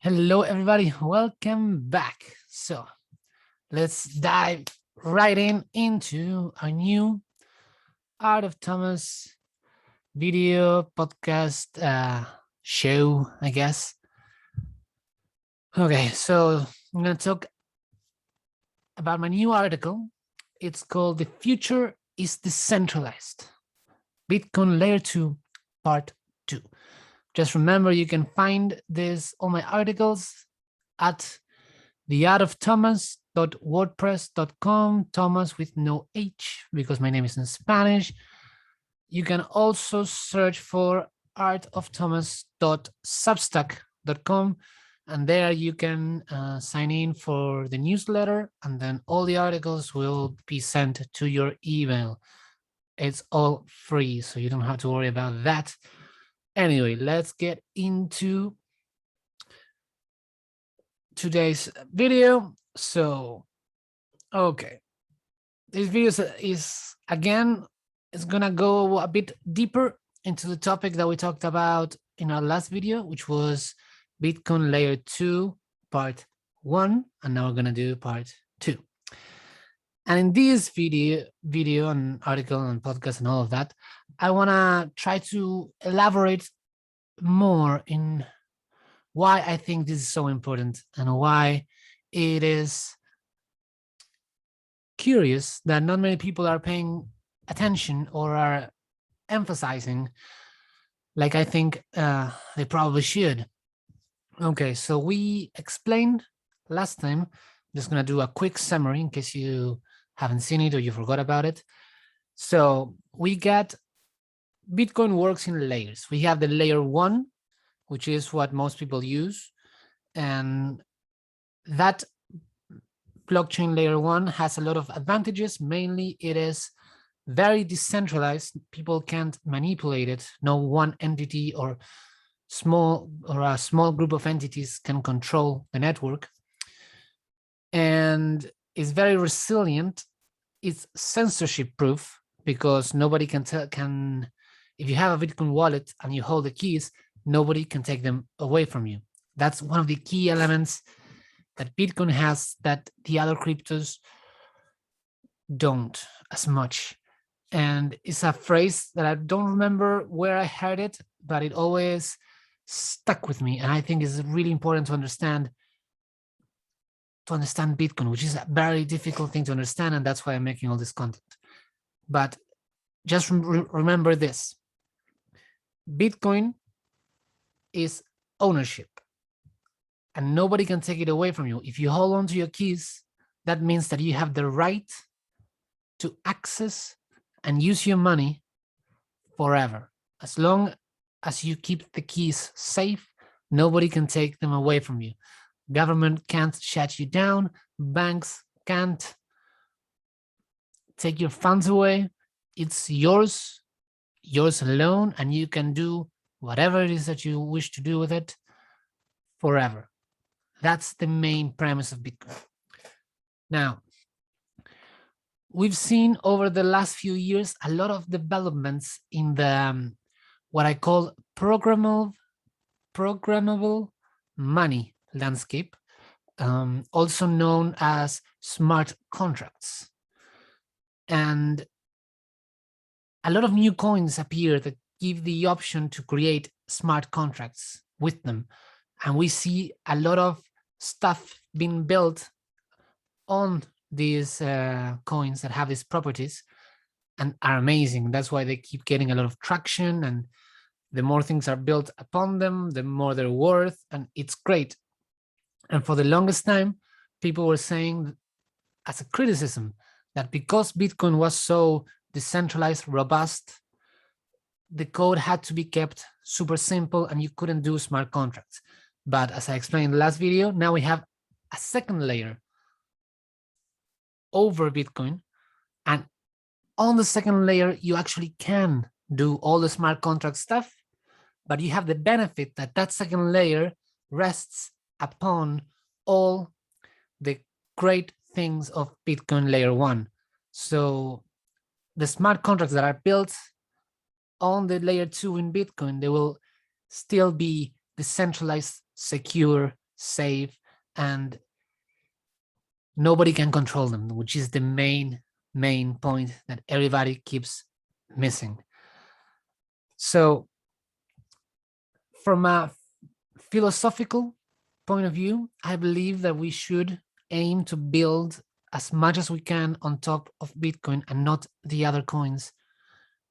Hello, everybody. Welcome back. So let's dive right into a new Art of Thomas video podcast show, I guess. Okay, so I'm going to talk about my new article. It's called The Future is Decentralized, Bitcoin Layer 2, Part 2. Just remember, you can find all my articles at theartofthomas.wordpress.com, Thomas with no H because my name is in Spanish. You can also search for artofthomas.substack.com, and there you can sign in for the newsletter, and then all the articles will be sent to your email. It's all free, so you don't have to worry about that. Anyway, let's get into today's video. So, okay, this video is again, it's gonna go a bit deeper into the topic that we talked about in our last video, which was Bitcoin Layer 2 Part 1, and now we're gonna do Part 2. And in this video and article and podcast and all of that, I wanna try to elaborate more in why I think this is so important and why it is curious that not many people are paying attention or are emphasizing like I think they probably should. Okay, so we explained last time. I'm just going to do a quick summary in case you haven't seen it or you forgot about it. So we get Bitcoin works in layers. We have the layer 1, which is what most people use. And that blockchain layer 1 has a lot of advantages. Mainly, it is very decentralized. People can't manipulate it. No one entity or a small group of entities can control the network. And it's very resilient. It's censorship proof because nobody can, if you have a Bitcoin wallet and you hold the keys, nobody can take them away from you. That's one of the key elements that Bitcoin has that the other cryptos don't as much. And it's a phrase that I don't remember where I heard it, but it always stuck with me. And I think it's really important to understand Bitcoin, which is a very difficult thing to understand. And that's why I'm making all this content. But just remember this. Bitcoin is ownership. And nobody can take it away from you. If you hold on to your keys, that means that you have the right to access and use your money forever. As long as you keep the keys safe, nobody can take them away from you. Government can't shut you down. Banks can't take your funds away. It's yours alone, and you can do whatever it is that you wish to do with it forever. That's the main premise of Bitcoin. Now, we've seen over the last few years a lot of developments in the what I call programmable money landscape, also known as smart contracts. And a lot of new coins appear that give the option to create smart contracts with them. And we see a lot of stuff being built on these coins that have these properties and are amazing. That's why they keep getting a lot of traction, and the more things are built upon them, the more they're worth, and it's great. And for the longest time, people were saying as a criticism that because Bitcoin was so decentralized, robust, the code had to be kept super simple and you couldn't do smart contracts. But as I explained in the last video, now we have a second layer over Bitcoin. And on the second layer, you actually can do all the smart contract stuff, but you have the benefit that that second layer rests upon all the great things of Bitcoin layer 1. So the smart contracts that are built on the layer 2 in Bitcoin, they will still be decentralized, secure, safe, and nobody can control them, which is the main point that everybody keeps missing. So from a philosophical point of view, I believe that we should aim to build as much as we can on top of Bitcoin and not the other coins,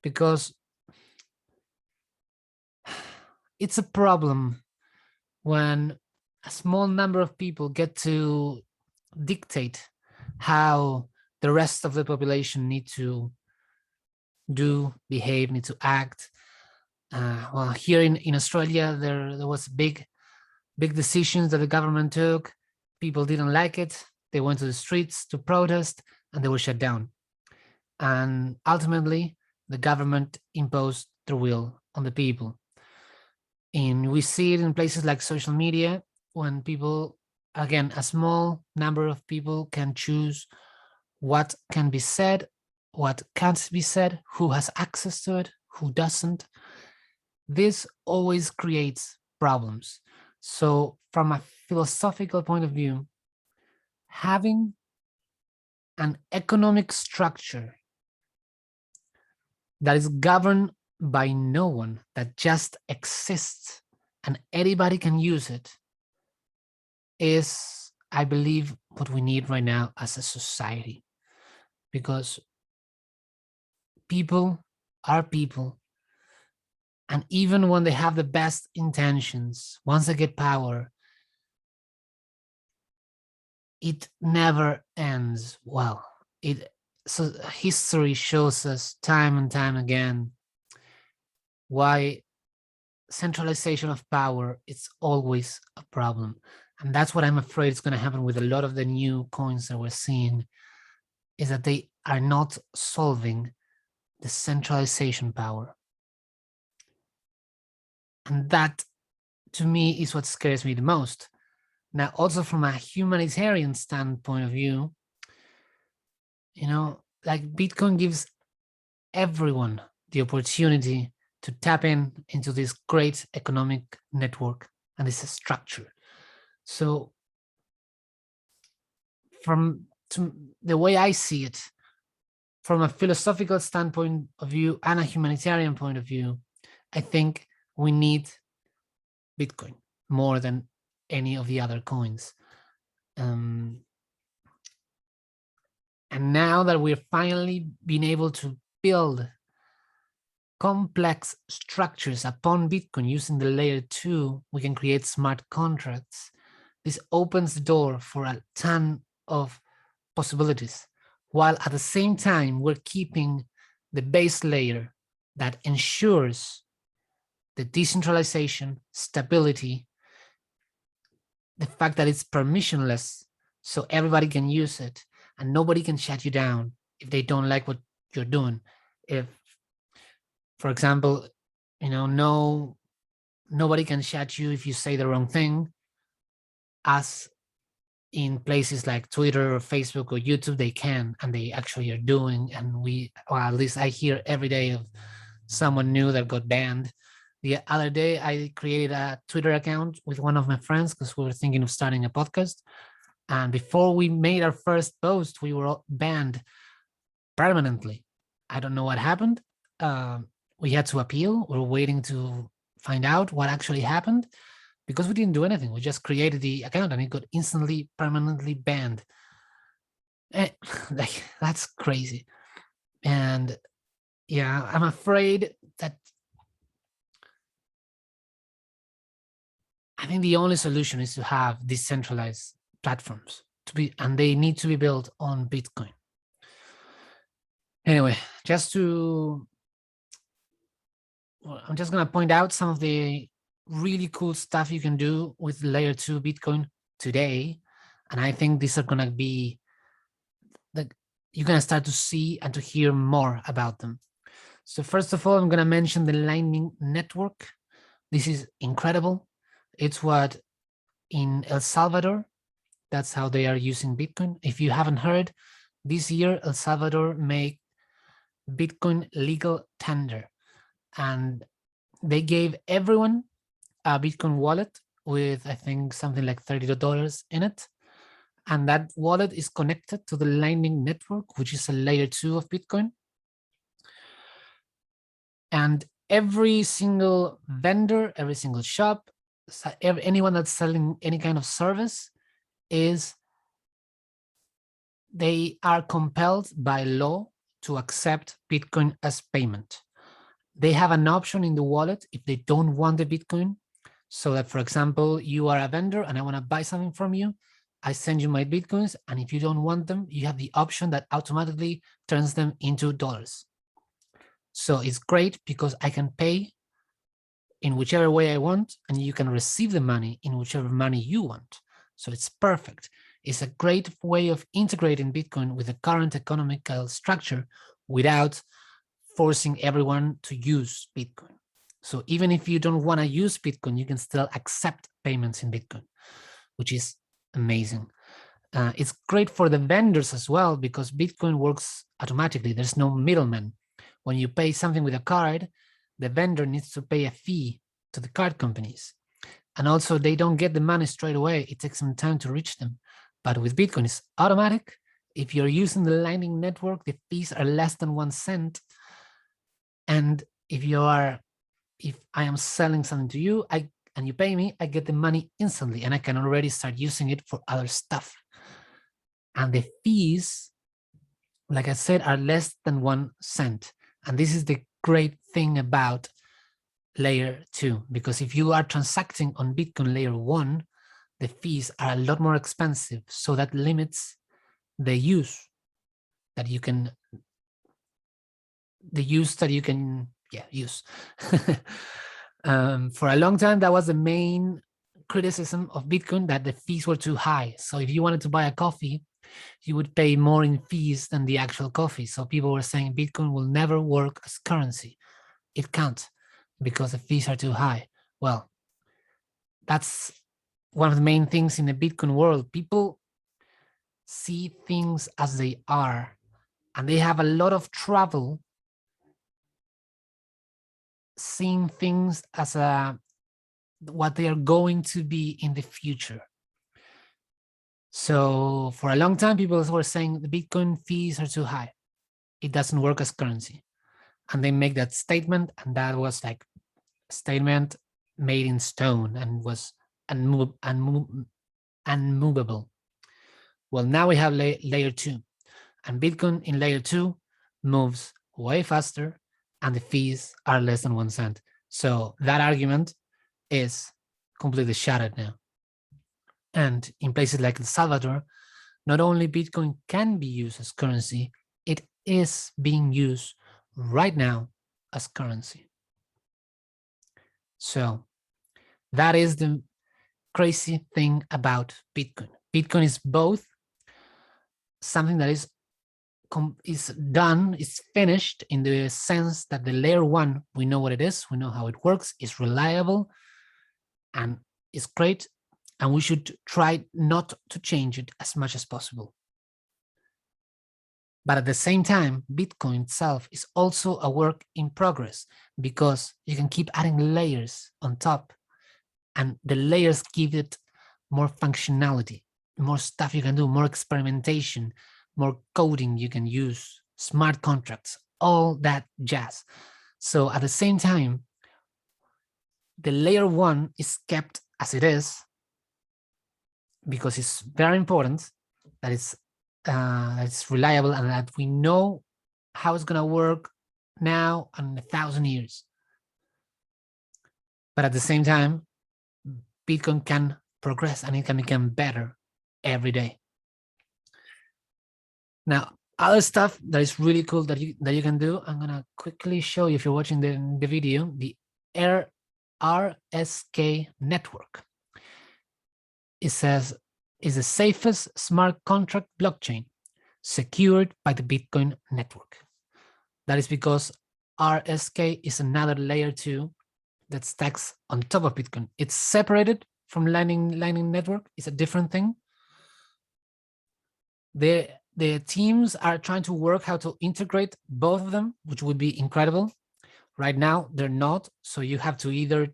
because it's a problem when a small number of people get to dictate how the rest of the population need to behave, need to act. Well, here in Australia, there was big decisions that the government took. People didn't like it. They went to the streets to protest, and they were shut down. And ultimately, the government imposed their will on the people. And we see it in places like social media, when people, again, a small number of people can choose what can be said, what can't be said, who has access to it, who doesn't. This always creates problems. So from a philosophical point of view, having an economic structure that is governed by no one, that just exists and anybody can use it, is, I believe, what we need right now as a society. Because people are people, and even when they have the best intentions, once they get power, it never ends well. So history shows us time and time again why centralization of power is always a problem. And that's what I'm afraid is going to happen with a lot of the new coins that we're seeing, is that they are not solving the centralization power. And that, to me, is what scares me the most. Now, also from a humanitarian standpoint of view, like Bitcoin gives everyone the opportunity to tap into this great economic network and this structure. So the way I see it, from a philosophical standpoint of view and a humanitarian point of view, I think we need Bitcoin more than any of the other coins. And now that we're finally being able to build complex structures upon Bitcoin using the layer 2, we can create smart contracts. This opens the door for a ton of possibilities, while at the same time we're keeping the base layer that ensures the decentralization, stability, the fact that it's permissionless, so everybody can use it and nobody can shut you down if they don't like what you're doing. If, for example, nobody can shut you if you say the wrong thing, as in places like Twitter or Facebook or YouTube, they can, and they actually are doing. And at least I hear every day of someone new that got banned. The other day, I created a Twitter account with one of my friends because we were thinking of starting a podcast. And before we made our first post, we were all banned permanently. I don't know what happened. We had to appeal. We're waiting to find out what actually happened, because we didn't do anything. We just created the account and it got instantly, permanently banned. Like, that's crazy. And yeah, I'm afraid that I think the only solution is to have decentralized platforms and they need to be built on Bitcoin. Anyway, I'm just going to point out some of the really cool stuff you can do with layer 2 Bitcoin today. And I think these are going to be you're going to start to see and to hear more about them. So first of all, I'm going to mention the Lightning Network. This is incredible. It's what in El Salvador, that's how they are using Bitcoin. If you haven't heard, this year, El Salvador made Bitcoin legal tender. And they gave everyone a Bitcoin wallet with, I think, something like $30 in it. And that wallet is connected to the Lightning Network, which is a layer 2 of Bitcoin. And every single vendor, every single shop, anyone that's selling any kind of service they are compelled by law to accept Bitcoin as payment. They have an option in the wallet if they don't want the Bitcoin. So that, for example, you are a vendor and I want to buy something from you. I send you my Bitcoins, and if you don't want them, you have the option that automatically turns them into dollars. So it's great because I can pay in whichever way I want, and you can receive the money in whichever money you want. So it's perfect. It's a great way of integrating Bitcoin with the current economical structure without forcing everyone to use Bitcoin. So even if you don't want to use Bitcoin, you can still accept payments in Bitcoin, which is amazing. It's great for the vendors as well because Bitcoin works automatically. There's no middleman. When you pay something with a card, the vendor needs to pay a fee to the card companies. And also they don't get the money straight away. It takes some time to reach them. But with Bitcoin, it's automatic. If you're using the Lightning Network, the fees are less than 1 cent. And if I am selling something to you, and you pay me, I get the money instantly, and I can already start using it for other stuff. And the fees, like I said, are less than 1 cent. And this is the great thing about layer 2, because if you are transacting on Bitcoin layer 1, the fees are a lot more expensive. So that limits the use that you can use. For a long time, that was the main criticism of Bitcoin, that the fees were too high. So if you wanted to buy a coffee, you would pay more in fees than the actual coffee. So people were saying Bitcoin will never work as currency. It can't because the fees are too high. Well, that's one of the main things in the Bitcoin world. People see things as they are, and they have a lot of trouble seeing things as what they are going to be in the future. So for a long time, people were saying the Bitcoin fees are too high. It doesn't work as currency. And they make that statement, and that was like a statement made in stone and was unmovable. Well, now we have layer 2, and Bitcoin in layer 2 moves way faster, and the fees are less than 1 cent. So that argument is completely shattered now. And in places like El Salvador, not only Bitcoin can be used as currency, it is being used right now as currency. So that is the crazy thing about Bitcoin. Bitcoin is both something that is finished in the sense that the layer 1, we know what it is, we know how it works, it's reliable, and it's great, and we should try not to change it as much as possible. But at the same time, Bitcoin itself is also a work in progress because you can keep adding layers on top, and the layers give it more functionality, more stuff you can do, more experimentation, more coding you can use, smart contracts, all that jazz. So at the same time, the layer 1 is kept as it is because it's very important that it's reliable and that we know how it's going to work now and in 1,000 years. But at the same time, Bitcoin can progress and it can become better every day. Now, other stuff that is really cool that you can do, I'm gonna quickly show you if you're watching the video, the RSK network. It says is the safest smart contract blockchain secured by the Bitcoin network. That is because RSK is another layer 2 that stacks on top of Bitcoin. It's separated from Lightning Network. It's a different thing. The teams are trying to work how to integrate both of them, which would be incredible. Right now, they're not. So you have to either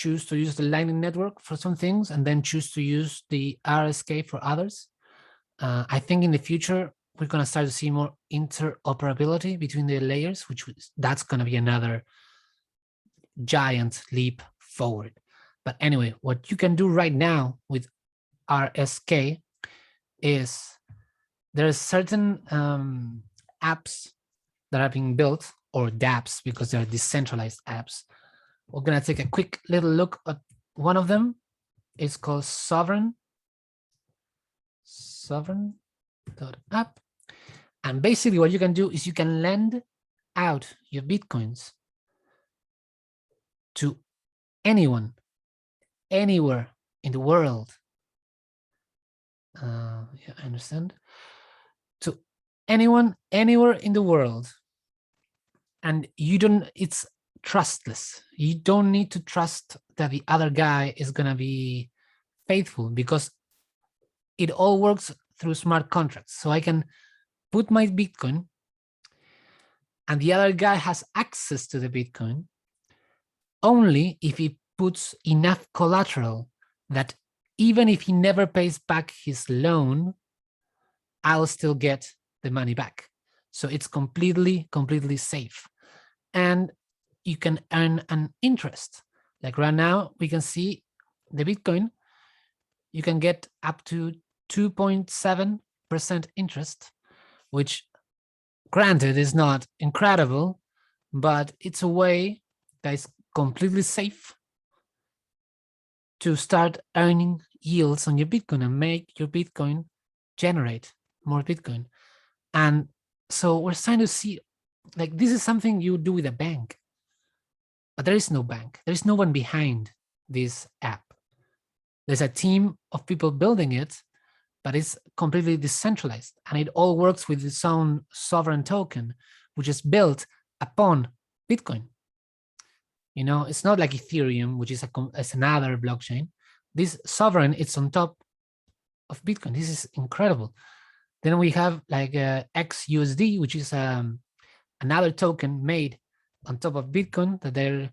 choose to use the Lightning Network for some things and then choose to use the RSK for others. I think in the future, we're going to start to see more interoperability between the layers, that's going to be another giant leap forward. But anyway, what you can do right now with RSK is there's certain apps that are being built, or dApps because they're decentralized apps. We're going to take a quick little look at one of them. It's called sovereign.app. And basically what you can do is you can lend out your Bitcoins to anyone, anywhere in the world. Yeah, I understand. To anyone, anywhere in the world. And it's trustless. You don't need to trust that the other guy is going to be faithful, because it all works through smart contracts. So I can put my Bitcoin and the other guy has access to the Bitcoin only if he puts enough collateral that even if he never pays back his loan, I'll still get the money back. So it's completely safe. And you can earn an interest. Like right now, we can see the Bitcoin, you can get up to 2.7% interest, which granted is not incredible, but it's a way that is completely safe to start earning yields on your Bitcoin and make your Bitcoin generate more Bitcoin. And so we're starting to see, like, this is something you do with a bank, but there is no bank. There is no one behind this app. There's a team of people building it, but it's completely decentralized, and it all works with its own sovereign token, which is built upon Bitcoin. You know, it's not like Ethereum, which is another blockchain. This sovereign, it's on top of Bitcoin. This is incredible. Then we have like XUSD, which is another token made on top of Bitcoin that they're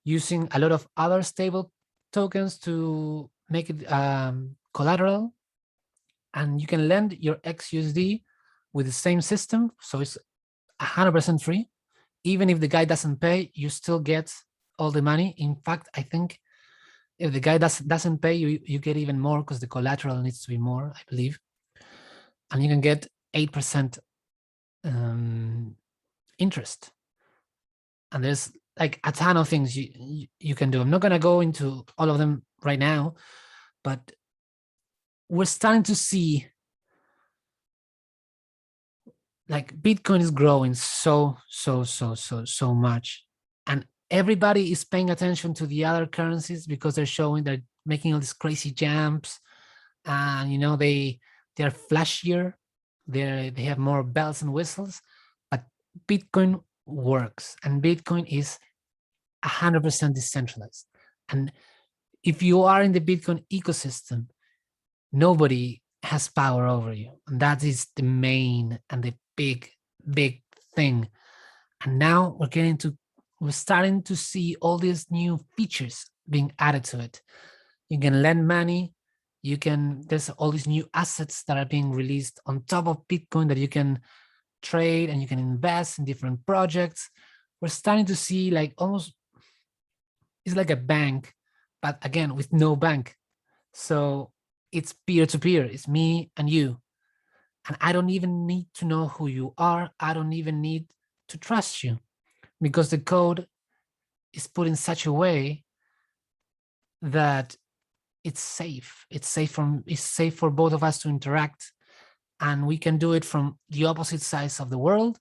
using a lot of other stable tokens to make it collateral. And you can lend your XUSD with the same system. So it's 100% free. Even if the guy doesn't pay, you still get all the money. In fact, I think if the guy doesn't pay, you get even more because the collateral needs to be more, I believe. And you can get 8% interest. And there's like a ton of things you can do. I'm not going to go into all of them right now, but we're starting to see like Bitcoin is growing so much, and everybody is paying attention to the other currencies because they're making all these crazy jumps, and you know they're flashier, they have more bells and whistles, but Bitcoin works, and Bitcoin is 100% decentralized. And if you are in the Bitcoin ecosystem, nobody has power over you, and that is the main and the big thing. And now we're starting to see all these new features being added to it. You can lend money, there's all these new assets that are being released on top of Bitcoin that you can trade, and you can invest in different projects. We're starting to see like almost, it's like a bank, but again with no bank. So it's peer-to-peer, it's me and you. And I don't even need to know who you are. I don't even need to trust you, because the code is put in such a way that it's safe. It's safe for both of us to interact, and we can do it from the opposite sides of the world.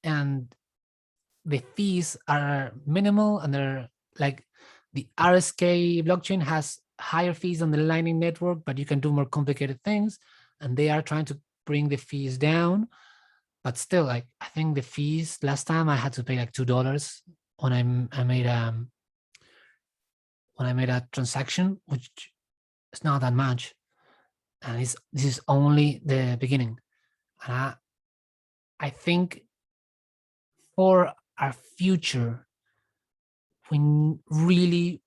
And the fees are minimal, and they're like, the RSK blockchain has higher fees on the Lightning Network, but you can do more complicated things, and they are trying to bring the fees down. But still, like, I think the fees last time I had to pay like $2 when I made a transaction, which is not that much, and this is only the beginning. And I think for our future, we really,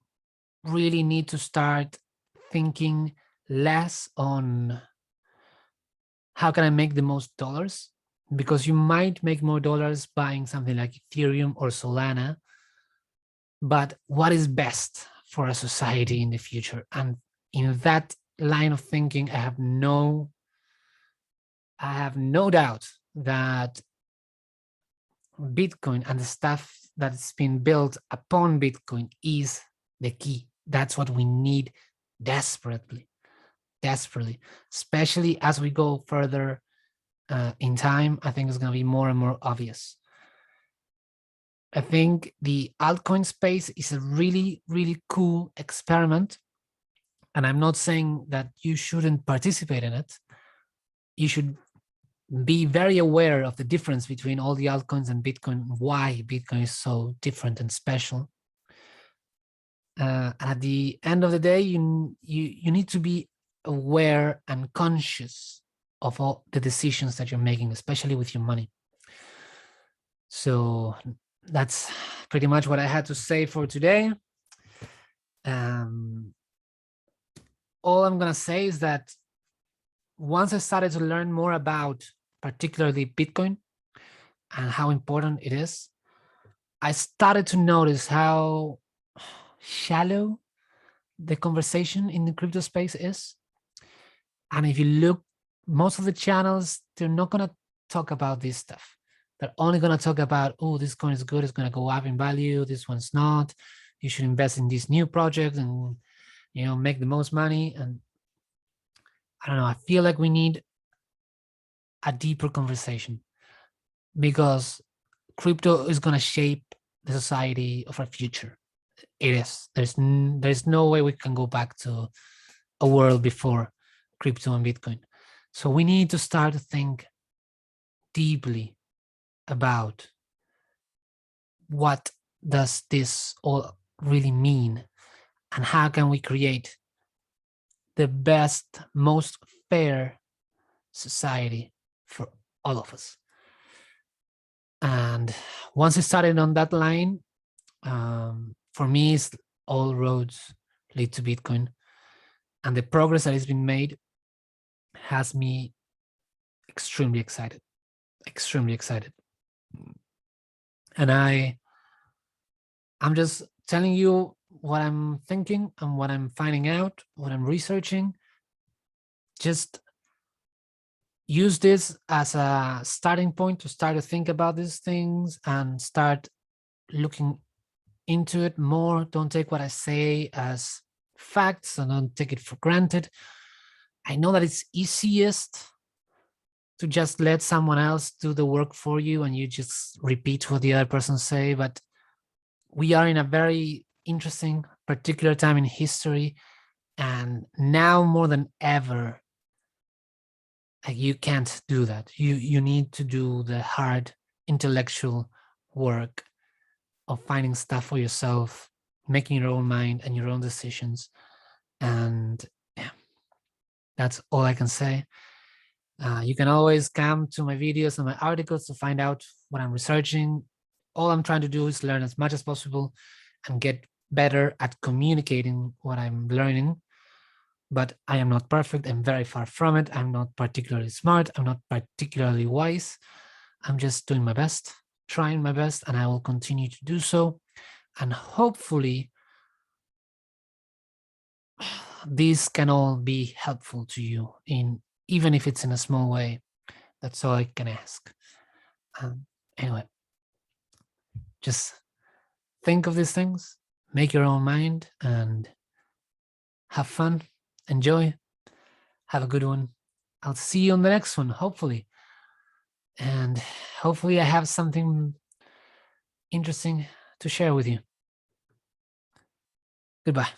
really need to start thinking less on how can I make the most dollars, because you might make more dollars buying something like Ethereum or Solana, but what is best for a society in the future? And in that line of thinking, I have no doubt that Bitcoin and the stuff that's been built upon Bitcoin is the key. That's what we need desperately, especially as we go further in time. I think it's going to be more and more obvious. I think the altcoin space is a really, really cool experiment. And I'm not saying that you shouldn't participate in it. You should be very aware of the difference between all the altcoins and Bitcoin, why Bitcoin is so different and special. At the end of the day, you need to be aware and conscious of all the decisions that you're making, especially with your money. So that's pretty much what I had to say for today. All I'm going to say is that once I started to learn more about particularly Bitcoin and how important it is, I started to notice how shallow the conversation in the crypto space is. And if you look, most of the channels, they're not going to talk about this stuff. They're only going to talk about, oh, this coin is good, it's going to go up in value, this one's not. You should invest in this new project and, you know, make the most money. And I don't know, I feel like we need a deeper conversation, because crypto is going to shape the society of our future. It is. There's no way we can go back to a world before crypto and Bitcoin. So we need to start to think deeply about what does this all really mean, and how can we create the best, most fair society for all of us. And once I started on that line, for me, it's all roads lead to Bitcoin. And the progress that has been made has me extremely excited, extremely excited. And I'm just telling you what I'm thinking and what I'm finding out, what I'm researching. Just use this as a starting point to start to think about these things and start looking into it more. Don't take what I say as facts and don't take it for granted. I know that it's easiest to just let someone else do the work for you and you just repeat what the other person say, but we are in a very interesting particular time in history, and now more than ever, you can't do that. You need to do the hard intellectual work of finding stuff for yourself, making your own mind and your own decisions. And yeah, that's all I can say. You can always come to my videos and my articles to find out what I'm researching. All I'm trying to do is learn as much as possible and get better at communicating what I'm learning. But I am not perfect. I'm very far from it. I'm not particularly smart. I'm not particularly wise. I'm just doing my best, trying my best, and I will continue to do so. And hopefully, these can all be helpful to you, even if it's in a small way. That's all I can ask. Anyway, just think of these things, make your own mind, and have fun, enjoy, have a good one. I'll see you on the next one, hopefully. And hopefully I have something interesting to share with you. Goodbye.